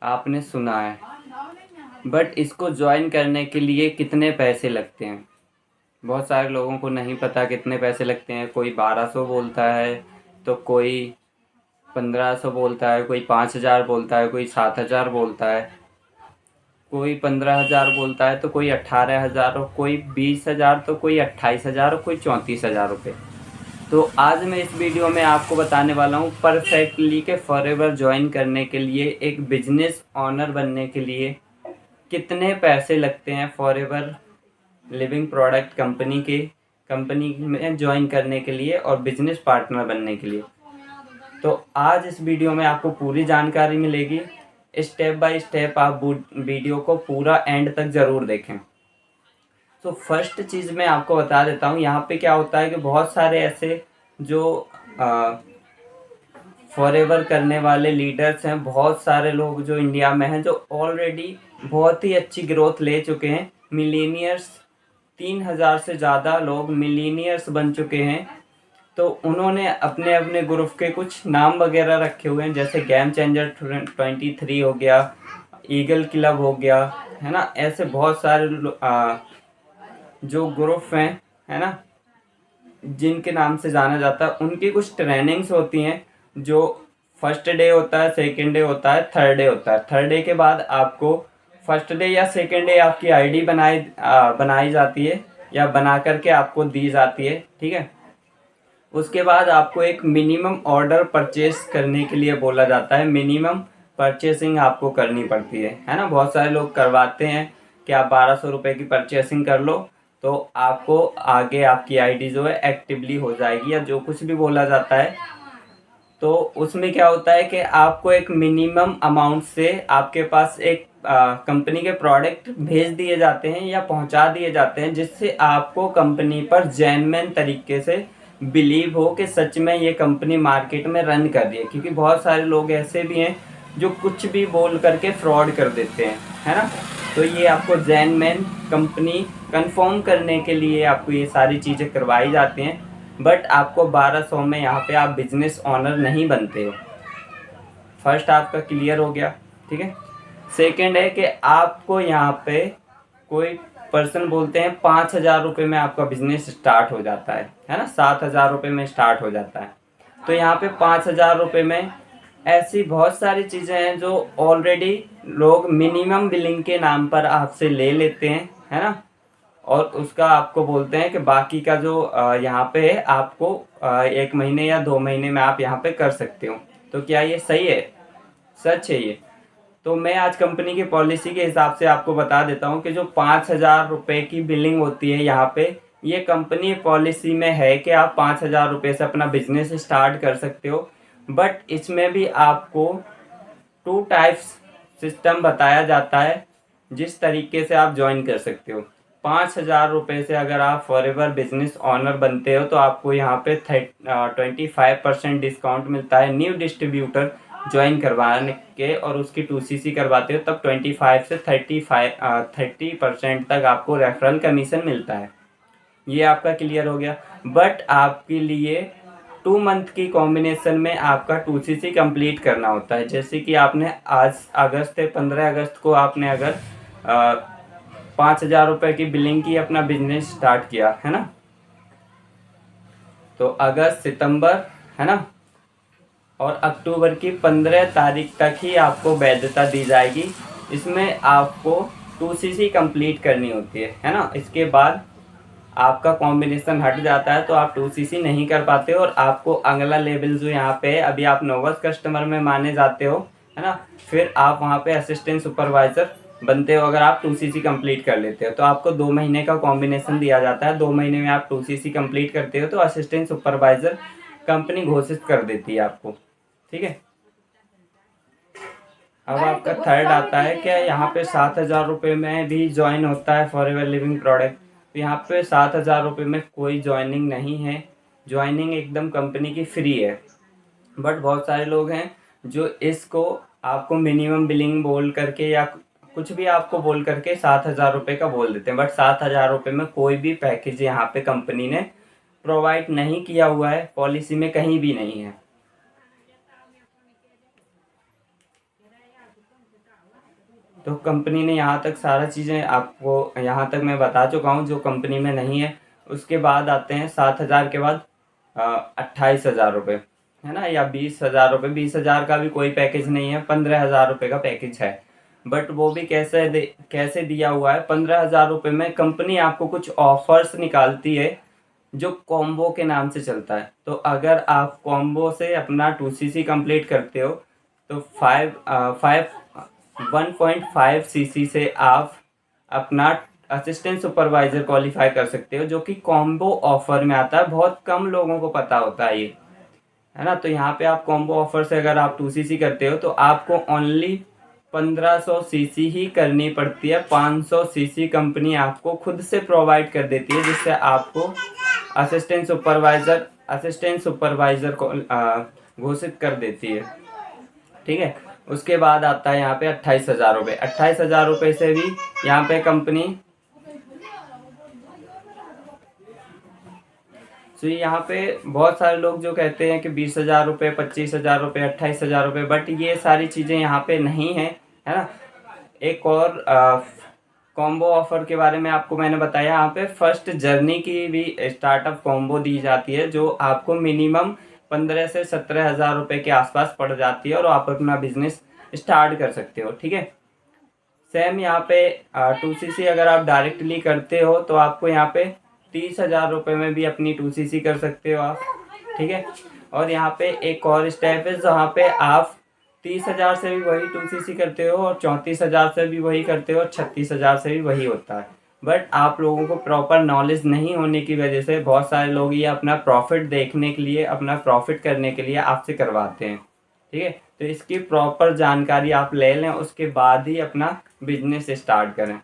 आपने सुना है, बट इसको ज्वाइन करने के लिए कितने पैसे लगते हैं? बहुत सारे लोगों को नहीं पता कितने पैसे लगते हैं। कोई 1200 बोलता है, तो कोई 1500 बोलता है, कोई 5000 बोलता है, कोई 7000 बोलता है, कोई 15,000 बोलता है, तो कोई 18,000, और कोई 20,000, तो कोई 28,000, और कोई 34,000 रुपये। तो आज मैं इस वीडियो में आपको बताने वाला हूँ परफेक्टली के फॉरएवर ज्वाइन करने के लिए, एक बिजनेस ऑनर बनने के लिए कितने पैसे लगते हैं फॉरएवर लिविंग प्रोडक्ट कंपनी में ज्वाइन करने के लिए और बिजनेस पार्टनर बनने के लिए। तो आज इस वीडियो में आपको पूरी जानकारी मिलेगी। स्टेप बाय स्टेप आप वीडियो को पूरा एंड तक ज़रूर देखें। तो फर्स्ट चीज़ मैं आपको बता देता हूँ, यहाँ पे क्या होता है कि बहुत सारे ऐसे जो फॉरएवर करने वाले लीडर्स हैं, बहुत सारे लोग जो इंडिया में हैं, जो ऑलरेडी बहुत ही अच्छी ग्रोथ ले चुके हैं। मिलीनियर्स, 3,000 से ज़्यादा लोग मिलीनियर्स बन चुके हैं। तो उन्होंने अपने अपने ग्रुप के कुछ नाम वगैरह रखे हुए हैं, जैसे गेम चेंजर 23 हो गया, ईगल क्लब हो गया, है ना। ऐसे बहुत सारे जो ग्रुप हैं, है ना, जिनके नाम से जाना जाता है, उनकी कुछ ट्रेनिंग्स होती हैं। जो फर्स्ट डे होता है, सेकेंड डे होता है, थर्ड डे होता है। थर्ड डे के बाद आपको फर्स्ट डे या सेकेंड डे आपकी आईडी बनाई जाती है, या बना करके आपको दी जाती है, ठीक है। उसके बाद आपको एक मिनिमम ऑर्डर परचेस करने के लिए बोला जाता है। मिनिमम परचेसिंग आपको करनी पड़ती है ना। बहुत सारे लोग करवाते हैं कि आप 1200 रुपये की परचेसिंग कर लो, तो आपको आगे आपकी आईडी जो है एक्टिवली हो जाएगी, या जो कुछ भी बोला जाता है। तो उसमें क्या होता है कि आपको एक मिनिमम अमाउंट से आपके पास एक कंपनी के प्रोडक्ट भेज दिए जाते हैं या पहुंचा दिए जाते हैं, जिससे आपको कंपनी पर जेन्युइन तरीके से बिलीव हो कि सच में ये कंपनी मार्केट में रन कर रही है। क्योंकि बहुत सारे लोग ऐसे भी हैं जो कुछ भी बोल करके फ्रॉड कर देते हैं, है ना। तो ये आपको जेन्युइन कंपनी कंफर्म करने के लिए आपको ये सारी चीज़ें करवाई जाती हैं। बट आपको 1200 में यहाँ पे आप बिजनेस ऑनर नहीं बनते हो। फर्स्ट आपका क्लियर हो गया, ठीक है। सेकेंड है कि आपको यहाँ पे कोई पर्सन बोलते हैं 5,000 रुपये में आपका बिजनेस स्टार्ट हो जाता है ना। 7,000 रुपये में स्टार्ट हो जाता है। तो यहाँ पे 5,000 रुपये में ऐसी बहुत सारी चीज़ें हैं जो ऑलरेडी लोग मिनिमम बिलिंग के नाम पर आपसे ले लेते हैं, है ना। और उसका आपको बोलते हैं कि बाकी का जो यहाँ पे है, आपको 1 महीने या 2 महीने में आप यहाँ पे कर सकते हो। तो क्या ये सही है? सच है ये? तो मैं आज कंपनी की पॉलिसी के हिसाब से आपको बता देता हूँ कि जो 5,000 रुपये की बिलिंग होती है यहाँ पे, ये कंपनी पॉलिसी में है कि आप 5,000 रुपये से अपना बिजनेस स्टार्ट कर सकते हो। बट इसमें भी आपको 2 टाइप्स सिस्टम बताया जाता है जिस तरीके से आप ज्वाइन कर सकते हो। 5,000 रुपये से अगर आप फॉरएवर बिजनेस ऑनर बनते हो, तो आपको यहाँ पे 25% डिस्काउंट मिलता है न्यू डिस्ट्रीब्यूटर ज्वाइन करवाने के, और उसकी 2CC करवाते हो तब 25 से 30% तक आपको रेफरल कमीशन मिलता है। ये आपका क्लियर हो गया। बट आपके लिए 2 मंथ की कॉम्बिनेशन में आपका 2CC कंप्लीट करना होता है। जैसे कि आपने आज अगस्त है, 15 अगस्त को आपने अगर 5,000 रुपये की बिलिंग की, अपना बिजनेस स्टार्ट किया, है ना। तो अगस्त, सितंबर, है ना, और अक्टूबर की 15 तारीख तक ही आपको वैधता दी जाएगी। इसमें आपको 2CC कंप्लीट करनी होती है ना। इसके बाद आपका कॉम्बिनेशन हट जाता है, तो आप 2CC नहीं कर पाते हो, और आपको अगला लेवल जो यहाँ पे है, अभी आप नोवस कस्टमर में माने जाते हो, है ना। फिर आप वहाँ पे असिस्टेंट सुपरवाइजर बनते हो अगर आप 2CC कंप्लीट कर लेते हो। तो आपको 2 महीने का कॉम्बिनेशन दिया जाता है। 2 महीने में आप 2CC कंप्लीट करते हो तो असिस्टेंट सुपरवाइजर कंपनी घोषित कर देती है आपको, ठीक है। अब आपका थर्ड आता है क्या, यहाँ पे 7,000 रुपये में भी ज्वाइन होता है फॉरएवर लिविंग प्रोडक्ट। तो यहाँ पे 7,000 रुपये में कोई ज्वाइनिंग नहीं है। ज्वाइनिंग एकदम कंपनी की फ्री है। बट बहुत सारे लोग हैं जो इसको आपको मिनिमम बिलिंग बोल करके या कुछ भी आपको बोल करके 7,000 रुपये का बोल देते हैं। बट 7,000 रुपये में कोई भी पैकेज यहाँ पे कंपनी ने प्रोवाइड नहीं किया हुआ है, पॉलिसी में कहीं भी नहीं है। तो कंपनी ने यहाँ तक सारा चीज़ें आपको यहाँ तक मैं बता चुका हूँ जो कंपनी में नहीं है। उसके बाद आते हैं 7,000 के बाद 28,000 रुपये, है ना, या 20,000 रुपये। 20,000 का भी कोई पैकेज नहीं है, 15,000 रुपये का पैकेज है। बट वो भी कैसे दिया हुआ है, 15,000 रुपये में कंपनी आपको कुछ ऑफर्स निकालती है जो कॉम्बो के नाम से चलता है। तो अगर आप कॉम्बो से अपना 2cc कंप्लीट करते हो तो 1.5 सीसी से आप अपना असिस्टेंट सुपरवाइजर क्वालिफाई कर सकते हो, जो कि कॉम्बो ऑफर में आता है। बहुत कम लोगों को पता होता है ये, है ना। तो यहाँ पे आप कॉम्बो ऑफर से अगर आप 2cc करते हो तो आपको ओनली 1500 सीसी ही करनी पड़ती है। 500 सीसी कंपनी आपको खुद से प्रोवाइड कर देती है, जिससे आपको असिस्टेंट सुपरवाइजर को घोषित कर देती है, ठीक है। उसके बाद आता है यहाँ पे 28,000 रुपये। 28,000 रुपये से भी यहाँ पे कंपनी, तो यहाँ पे बहुत सारे लोग जो कहते हैं कि 20,000 रुपये, 25,000 रुपये, 28,000 रुपये, बट ये सारी चीज़ें यहाँ पे नहीं है, है ना। एक और कॉम्बो ऑफर के बारे में आपको मैंने बताया, यहाँ पे फर्स्ट जर्नी की भी स्टार्टअप कॉम्बो दी जाती है, जो आपको मिनिमम 15 से 17,000 रुपये के आसपास पड़ जाती है और आप अपना बिजनेस स्टार्ट कर सकते हो, ठीक है। सेम यहाँ पे 2cc अगर आप डायरेक्टली करते हो तो आपको यहाँ पे 30,000 रुपये में भी अपनी 2cc कर सकते हो आप, ठीक है। और यहाँ पे एक और स्टेप है जहाँ पे आप 30,000 से भी वही 2cc करते हो और 34,000 से भी वही करते हो और 36,000 से भी वही होता है। बट आप लोगों को प्रॉपर नॉलेज नहीं होने की वजह से बहुत सारे लोग ये अपना प्रॉफिट देखने के लिए, अपना प्रॉफिट करने के लिए आपसे करवाते हैं, ठीक है। तो इसकी प्रॉपर जानकारी आप ले लें, उसके बाद ही अपना बिजनेस स्टार्ट करें।